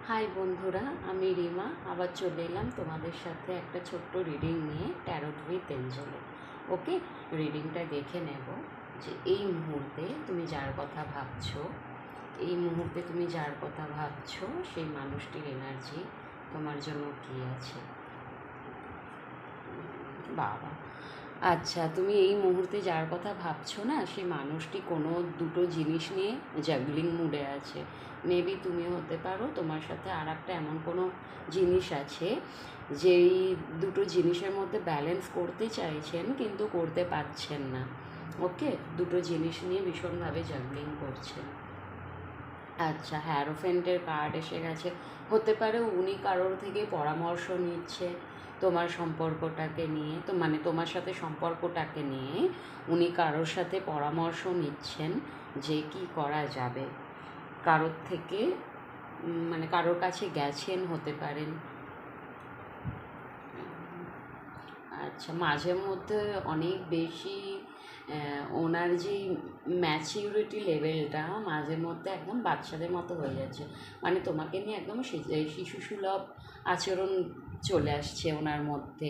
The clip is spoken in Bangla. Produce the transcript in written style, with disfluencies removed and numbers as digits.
হাই বন্ধুরা, আমি রিমা আবার চলে এলাম তোমাদের সাথে একটা ছোট্ট রিডিং নিয়ে, ট্যারোট উইথ এঞ্জেলে। ওকে, রিডিংটা দেখে নেব যে এই মুহূর্তে তুমি যার কথা ভাবছো, সেই মানুষটির এনার্জি তোমার জন্য কী আছে। বাবা, আচ্ছা, তুমি এই মুহূর্তে যার কথা ভাবছো না, সেই মানুষটি কোনো দুটো জিনিস নিয়ে জাগলিং মুডে আছে। মেবি তুমিও হতে পারো, তোমার সাথে আর একটা এমন কোনো জিনিস আছে যেই দুটো জিনিসের মধ্যে ব্যালেন্স করতে চাইছেন কিন্তু করতে পারছেন না। ওকে, দুটো জিনিস নিয়ে ভীষণভাবে জাগলিং করছেন। আচ্ছা, হ্যারোফেন্টের কার্ড এসে গেছে। হতে পারে উনি কারোর থেকে পরামর্শ নিচ্ছে তোমার সম্পর্কটাকে নিয়ে, তো মানে তোমার সাথে সম্পর্কটাকে নিয়ে উনি কারোর সাথে পরামর্শ নিচ্ছেন যে কি করা যাবে। কারোর থেকে মানে কারোর কাছে গেছেন, হতে পারেন। আচ্ছা, মাঝে মধ্যে অনেক বেশি ওনার যেই ম্যাচিউরিটি লেভেলটা মাঝে মধ্যে একদম বাচ্চাদের মতো হয়ে যাচ্ছে। মানে তোমাকে নিয়ে একদম শিশুসুলভ আচরণ চলে আসছে ওনার মধ্যে।